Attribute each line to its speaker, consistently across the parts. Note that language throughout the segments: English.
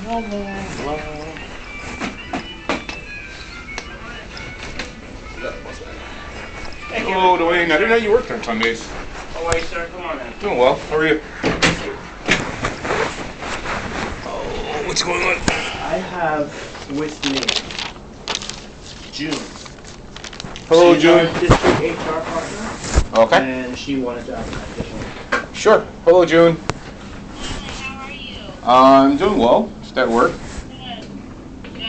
Speaker 1: Hello, Dwayne. I didn't know you worked on Sundays.
Speaker 2: How are you, sir? Come on in.
Speaker 1: Doing well. How are you? Oh, what's going on?
Speaker 2: I have with me June.
Speaker 1: Hello,
Speaker 2: She's
Speaker 1: June.
Speaker 2: our district HR partner.
Speaker 1: Okay.
Speaker 2: And she wanted to ask an additional.
Speaker 1: Sure. Hello, June.
Speaker 3: Hi, how are you?
Speaker 1: I'm doing well. Just at work.
Speaker 3: Good. Good.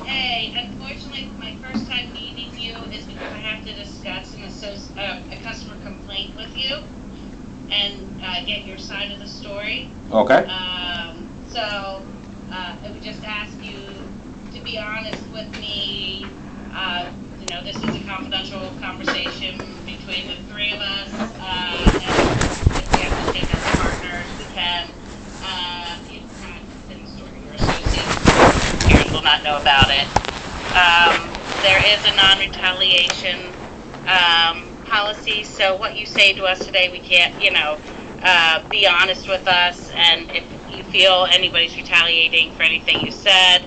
Speaker 3: Hey, unfortunately, my first time meeting you is because I have to discuss a customer complaint with you and get your side of the story.
Speaker 1: Okay.
Speaker 3: So I would just ask you to be honest with me. This is a confidential conversation between the three of us, and if we have to take as partners, we can. If not, then the story your associates here will not know about it. There is a non-retaliation policy, so what you say to us today, we can't, be honest with us, and if you feel anybody's retaliating for anything you said,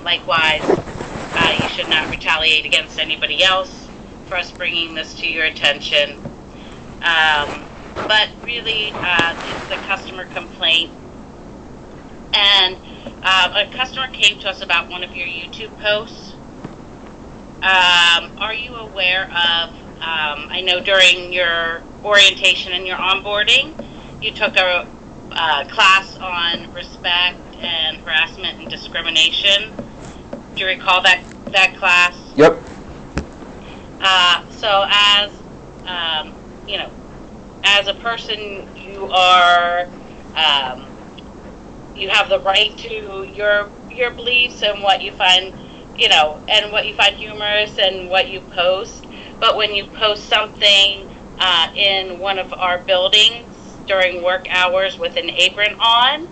Speaker 3: likewise, you should not retaliate against anybody else for us bringing this to your attention. But really, it's the customer complaint. And a customer came to us about one of your YouTube posts. Are you aware of, I know during your orientation and your onboarding, you took a class on respect and harassment and discrimination. Do you recall that class?
Speaker 1: Yep.
Speaker 3: So as as a person, you are you have the right to your beliefs and what you find and what you find humorous and what you post. But when you post something in one of our buildings during work hours with an apron on,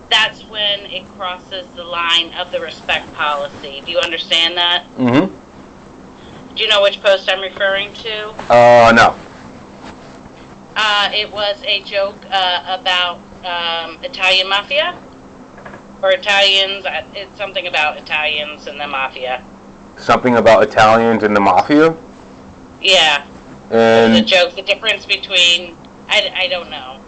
Speaker 3: that's when it crosses the line of the respect policy. Do you understand that?
Speaker 1: Mm-hmm.
Speaker 3: Do you know which post I'm referring to?
Speaker 1: No.
Speaker 3: It was a joke about Italian mafia. Or Italians. It's something about Italians and the mafia.
Speaker 1: Something about Italians and the mafia?
Speaker 3: Yeah.
Speaker 1: And
Speaker 3: the joke, the difference between, I don't know.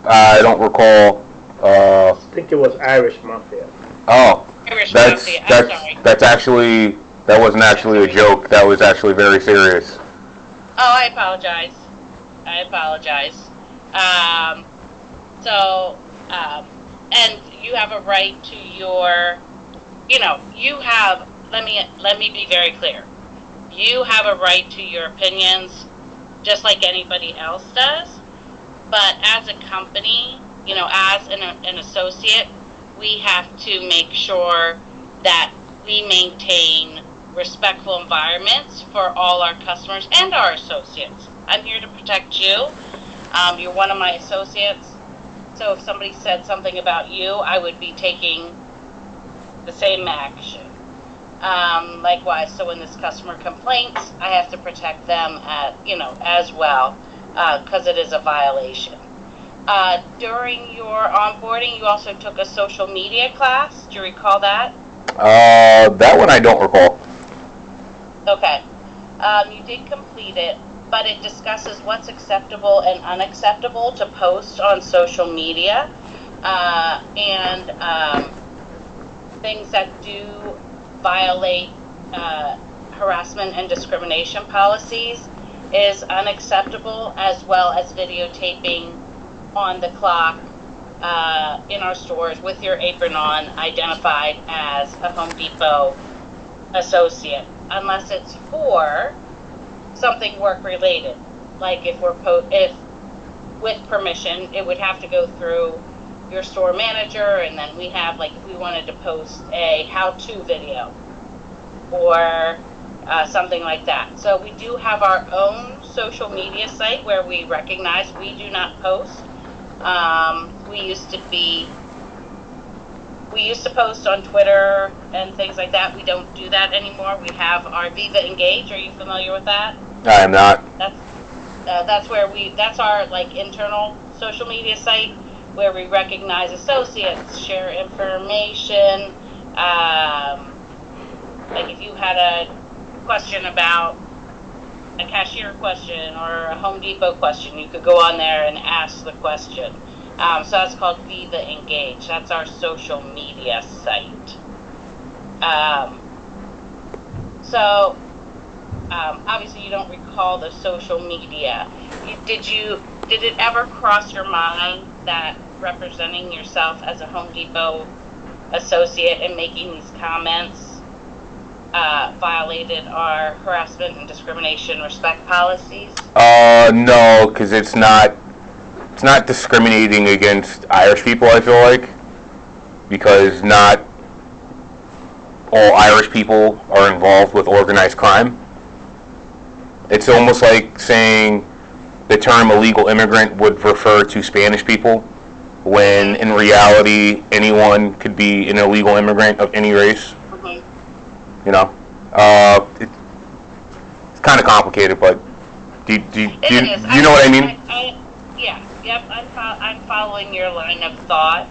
Speaker 1: I don't recall.
Speaker 2: I think it was Irish Mafia.
Speaker 3: Oh, Irish Mafia. I'm sorry.
Speaker 1: That wasn't actually a joke. That was actually very serious.
Speaker 3: Oh, I apologize. And you have a right to your, you have. Let me be very clear. You have a right to your opinions, just like anybody else does. But as a company, as an associate, we have to make sure that we maintain respectful environments for all our customers and our associates. I'm here to protect you. You're one of my associates. So if somebody said something about you, I would be taking the same action. Likewise, so when this customer complains, I have to protect them as well, because it is a violation. During your onboarding, you also took a social media class. Do you recall that?
Speaker 1: That one I don't recall.
Speaker 3: Okay. You did complete it, but it discusses what's acceptable and unacceptable to post on social media, and things that do violate harassment and discrimination policies is unacceptable, as well as videotaping on the clock in our stores with your apron on, identified as a Home Depot associate, unless it's for something work related. Like if with permission, it would have to go through your store manager, and then we have, like, if we wanted to post a how-to video or something like that. So we do have our own social media site where we recognize we do not post. We used to post on Twitter and things like that. We don't do that anymore. We have our Viva Engage. Are you familiar with that?
Speaker 1: I am not.
Speaker 3: That's our internal social media site. where we recognize associates, share information. Like if you had a question about a cashier question or a Home Depot question, you could go on there and ask the question. So that's called Viva Engage. That's our social media site. Obviously you don't recall the social media. Did it ever cross your mind that representing yourself as a Home Depot associate and making these comments violated our harassment and discrimination respect policies?
Speaker 1: No, because it's not discriminating against Irish people, I feel like, because not all Irish people are involved with organized crime. It's almost like saying the term illegal immigrant would refer to Spanish people, when in reality anyone could be an illegal immigrant of any race.
Speaker 3: Mm-hmm.
Speaker 1: You know, it's kind of complicated, but do you know what I mean?
Speaker 3: Yep. I'm following your line of thought.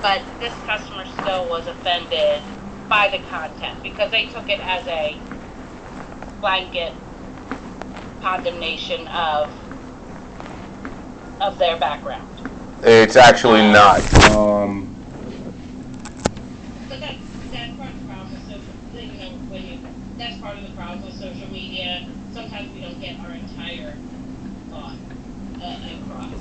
Speaker 3: But this customer still was offended by the content because they took it as a blanket condemnation of their background.
Speaker 1: It's actually not.
Speaker 3: But that's part of the problem with social. That's part of the problem with social media. Sometimes we don't get our entire thought across.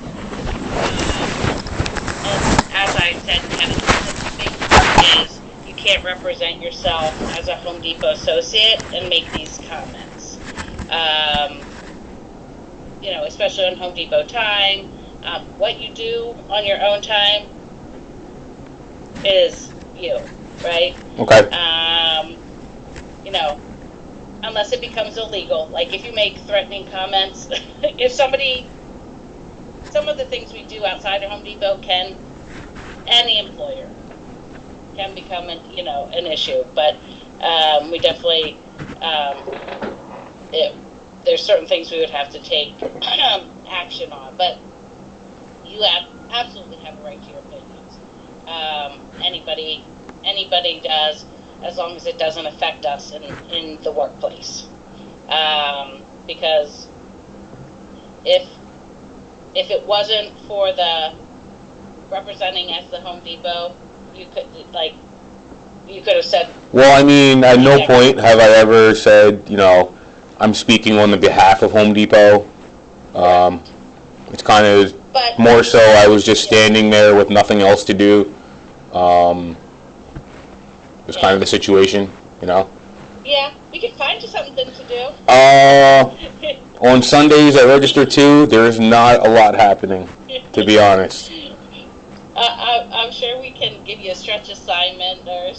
Speaker 3: And as I said, Kevin, the big part is you can't represent yourself as a Home Depot associate and make these comments. Especially on Home Depot time. What you do on your own time is you, right?
Speaker 1: Okay.
Speaker 3: Unless it becomes illegal. Like if you make threatening comments, some of the things we do outside of Home Depot any employer can become an issue. But we definitely, there's certain things we would have to take action on. But you absolutely have a right to your opinions. Anybody does, as long as it doesn't affect us in the workplace. Because if it wasn't for the representing as the Home Depot, you could have said.
Speaker 1: Well, I mean, at no point have I ever said, I'm speaking on the behalf of Home Depot. It's kind of more so I was just standing there with nothing else to do. It was kind of the situation,
Speaker 3: Yeah, we could find you something to do.
Speaker 1: On Sundays at Register 2, there's not a lot happening, to be honest.
Speaker 3: I'm sure we can give you a stretch assignment or,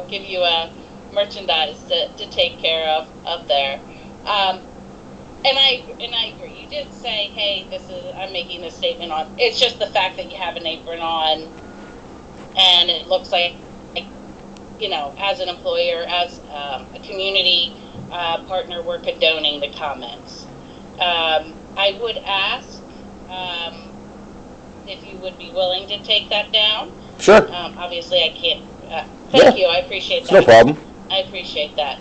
Speaker 3: give you a merchandise to take care of up there. And I agree. You did say, hey, I'm making this statement on. It's just the fact that you have an apron on, and it looks like, as an employer, as a community partner, we're condoning the comments. I would ask if you would be willing to take that down.
Speaker 1: Sure.
Speaker 3: Obviously, I can't. Thank you. I appreciate that.
Speaker 1: No problem.
Speaker 3: I appreciate that.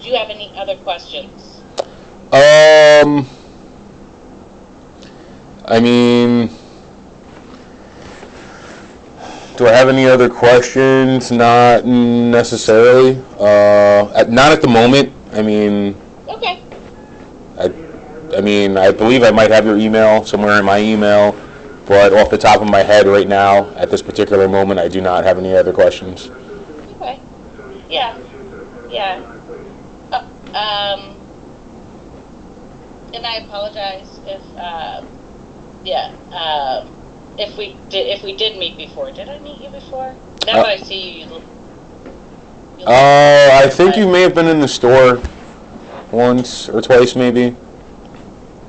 Speaker 3: Do you have any other questions?
Speaker 1: I mean, do I have any other questions? Not necessarily. Not at the moment. I mean.
Speaker 3: Okay.
Speaker 1: I believe I might have your email somewhere in my email, but off the top of my head right now, at this particular moment, I do not have any other questions.
Speaker 3: Okay. Yeah. And I apologize if we did meet before. Did I meet you before? Now that I see you
Speaker 1: I think you may have been in the store once or twice, maybe.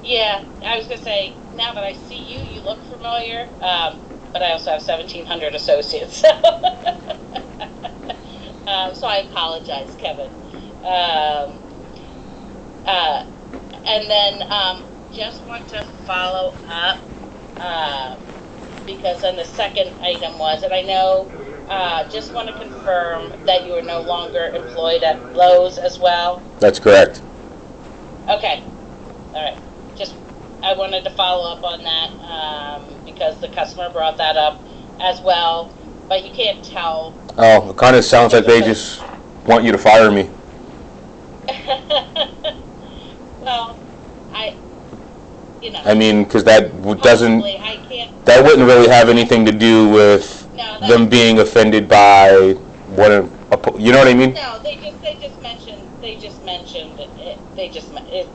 Speaker 3: Yeah, I was gonna say, now that I see you, you look familiar. But I also have 1,700 associates. So I apologize, Kevin. Um, uh, and then just want to follow up because then the second item was, and I know, just want to confirm that you are no longer employed at Lowe's as well.
Speaker 1: That's correct.
Speaker 3: Okay. All right. Just I wanted to follow up on that because the customer brought that up as well, but you can't tell.
Speaker 1: Oh, it kind of sounds like they just want you to fire me.
Speaker 3: Well,
Speaker 1: I mean, because that doesn't,
Speaker 3: I can't.
Speaker 1: that wouldn't really have anything to do with
Speaker 3: No,
Speaker 1: them being offended by what you know what I mean?
Speaker 3: No, they just mentioned it.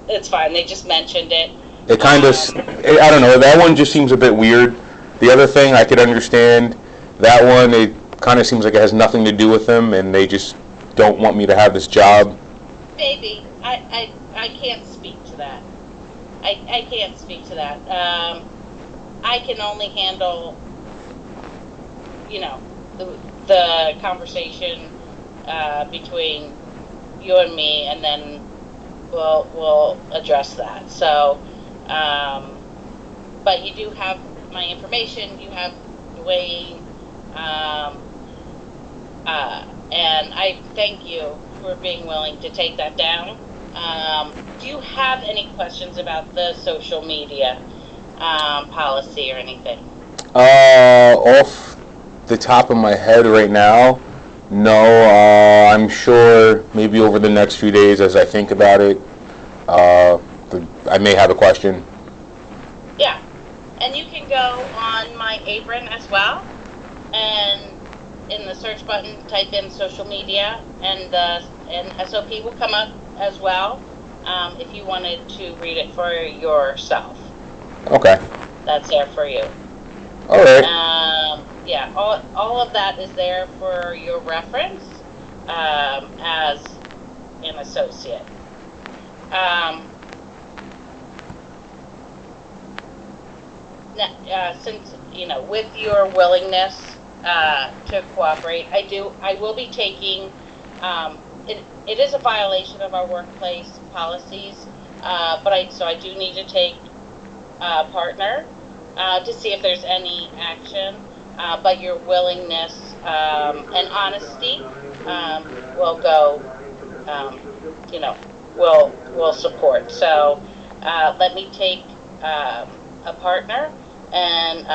Speaker 3: It's fine. They just mentioned it.
Speaker 1: It kind of, I don't know, that one just seems a bit weird. The other thing I could understand, that one, it kind of seems like it has nothing to do with them, and they just don't want me to have this job.
Speaker 3: Maybe. I can't speak to that. I can't speak to that. I can only handle, the conversation between you and me, and then we'll address that. So, but you do have my information. You have Dwayne, and I thank you for being willing to take that down. Do you have any questions about the social media policy or anything?
Speaker 1: Off the top of my head right now, no. I'm sure maybe over the next few days as I think about it, I may have a question.
Speaker 3: Yeah, and you can go on my apron as well, and in the search button type in social media, and SOP will come up as well. If you wanted to read it for yourself. Okay. That's there for you.
Speaker 1: All right.
Speaker 3: Yeah, all of that is there for your reference as an associate. Since, with your willingness to cooperate, I will be taking, it is a violation of our workplace policies, but I do need to take a partner to see if there's any action, but your willingness and honesty will go, will support. So let me take a partner, and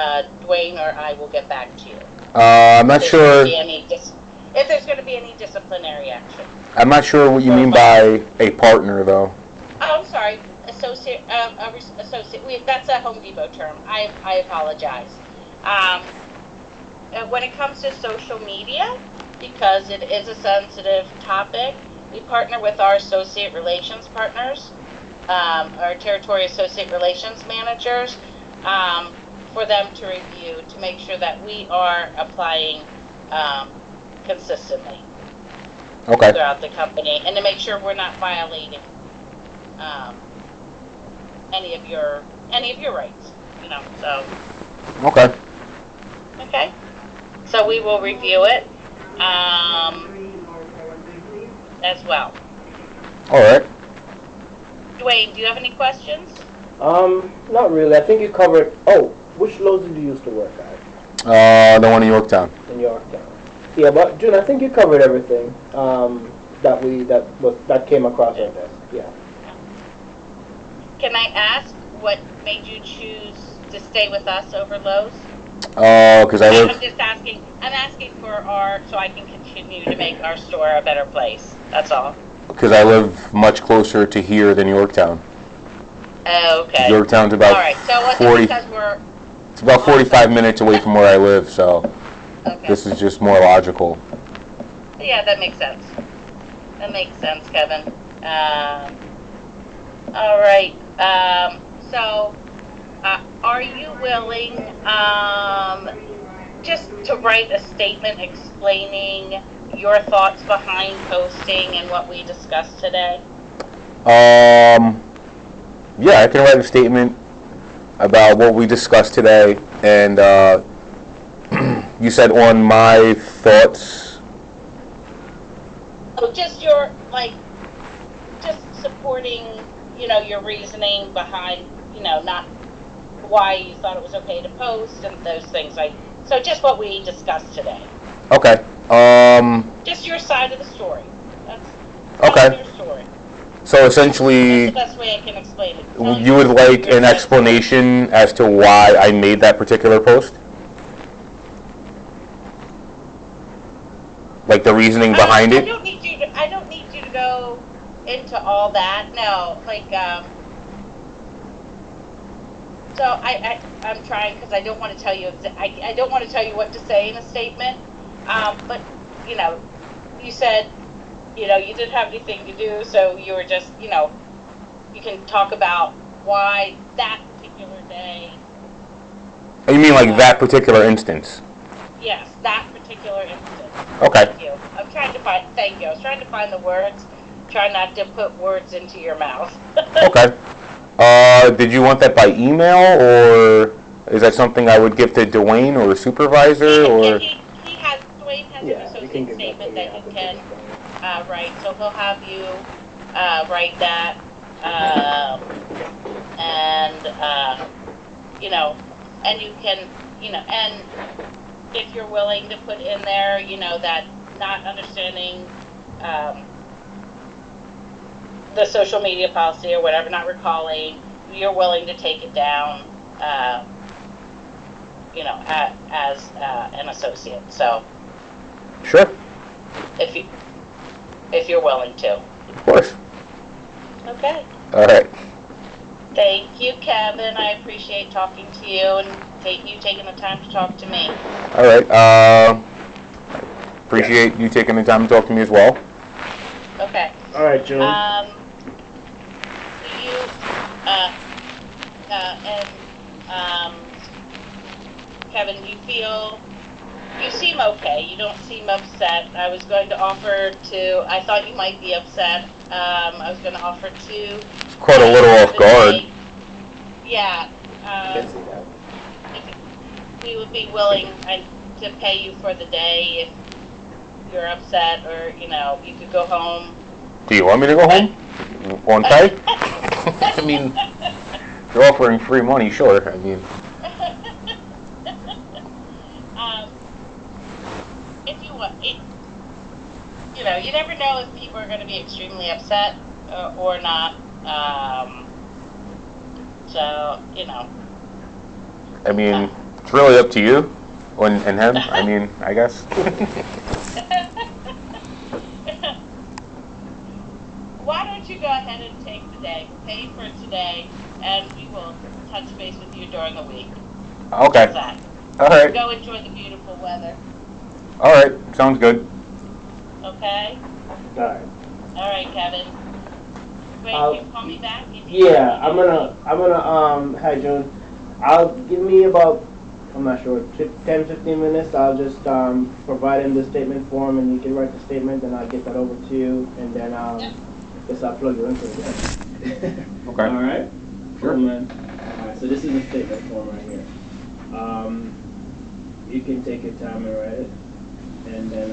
Speaker 3: Dwayne or I will get back to you.
Speaker 1: I'm not sure
Speaker 3: if there's going to be any disciplinary action.
Speaker 1: I'm not sure what you mean by a partner, though.
Speaker 3: Oh, I'm sorry. Associate. That's a Home Depot term. I apologize. When it comes to social media, because it is a sensitive topic, we partner with our associate relations partners, our territory associate relations managers, for them to review to make sure that we are applying consistently throughout the company, and to make sure we're not violating any of your rights. So. Okay. So we will review it as well.
Speaker 1: All right.
Speaker 3: Dwayne, do you have any questions?
Speaker 2: Not really. I think you covered. Oh, which Lowe's did you used to work at?
Speaker 1: The one in Yorktown.
Speaker 2: In Yorktown. Yeah, but June, I think you covered everything that came across our desk. Yeah.
Speaker 3: Can I ask what made you choose to stay with us over Lowe's?
Speaker 1: Because I'm
Speaker 3: asking for so I can continue to make our store a better place. That's all.
Speaker 1: Because I live much closer to here than Yorktown.
Speaker 3: Okay.
Speaker 1: Yorktown's about 40. It's about 45 minutes away from where I live, so this is just more logical.
Speaker 3: Yeah, that makes sense. That makes sense, Kevin. All right. So, are you willing just to write a statement explaining your thoughts behind posting and what we discussed today?
Speaker 1: Yeah, I can write a statement about what we discussed today, and you said on my thoughts
Speaker 3: Oh, just your, like, just supporting, your reasoning behind, not why you thought it was okay to post and those things. So just what we discussed today.
Speaker 1: Okay.
Speaker 3: Just your side of the story. That's
Speaker 1: Okay.
Speaker 3: your story.
Speaker 1: So essentially,
Speaker 3: That's the best way I can explain it.
Speaker 1: you would like an explanation as to why I made that particular post? Like the reasoning behind it?
Speaker 3: I don't need you to go into all that. No, like, so I'm trying, because I don't want to tell you, I don't want to tell you what to say in a statement. But, you said, you didn't have anything to do, so you were just, you can talk about why that particular day.
Speaker 1: Oh, you mean like that particular instance?
Speaker 3: Yes, that particular instance.
Speaker 1: Okay.
Speaker 3: Thank you. Thank you. I was trying to find the words. Try not to put words into your mouth.
Speaker 1: Okay. Did you want that by email, or is that something I would give to Dwayne or a supervisor, or?
Speaker 3: Dwayne has an associate statement that he can write, so he'll have you write that, and and you can, and if you're willing to put in there, that not understanding the social media policy or whatever, not recalling, you're willing to take it down, as an associate. So,
Speaker 1: Sure.
Speaker 3: If you're willing to.
Speaker 1: Of course.
Speaker 3: Okay.
Speaker 1: All right.
Speaker 3: Thank you, Kevin. I appreciate talking to you and you taking the time to talk to me.
Speaker 1: All right. Appreciate you taking the time to talk to me as well.
Speaker 3: Okay.
Speaker 2: All right, June.
Speaker 3: Do you Kevin, do you seem okay. You don't seem upset. I was going to offer to, I thought you might be upset. I was going to offer to.
Speaker 1: It's quite a little off guard.
Speaker 3: Yeah. We would be willing to pay you for the day if you're upset, or, you could go home.
Speaker 1: Do you want me to go home? On pay? I mean, you're offering free money, sure. I mean.
Speaker 3: If you want, you never know if people are going to be extremely upset or not. So,
Speaker 1: I mean, it's really up to you and him. I mean, I guess.
Speaker 3: Why don't you go ahead and take the day, pay for today, and we will touch base with you during the week.
Speaker 1: Okay. All right.
Speaker 3: Go enjoy the beautiful weather.
Speaker 1: All right. Sounds good.
Speaker 3: Okay.
Speaker 2: All right.
Speaker 3: All right, Kevin. Wait, can you call me back?
Speaker 2: Yeah, I'm gonna, hi June. Give me about, I'm not sure, 10-15 minutes. I'll just provide him the statement form, and you can write the statement, and I'll get that over to you, and then guess I'll plug you into it.
Speaker 1: Okay.
Speaker 2: All right.
Speaker 1: Sure.
Speaker 2: Cool, man. All right. So this is the statement form right here. You can take your time and write it, and then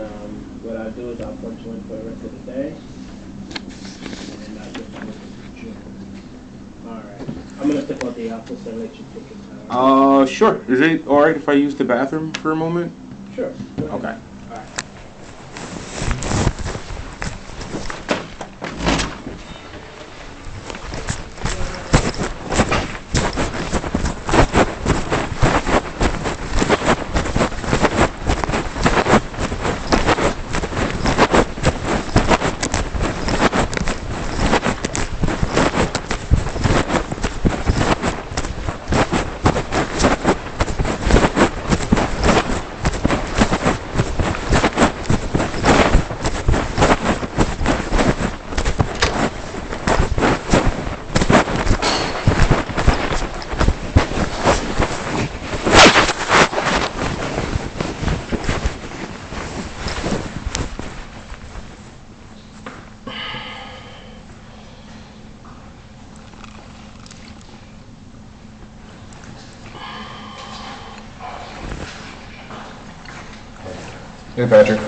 Speaker 2: what I'll do is I'll punch you in for the rest of the day, and I'll get you to June. All right. I'm gonna step out the office and let you take your time.
Speaker 1: Sure. Is it all right if I use the bathroom for a moment?
Speaker 2: Sure. Go ahead.
Speaker 1: Okay.
Speaker 2: All right.
Speaker 1: Hey, Patrick.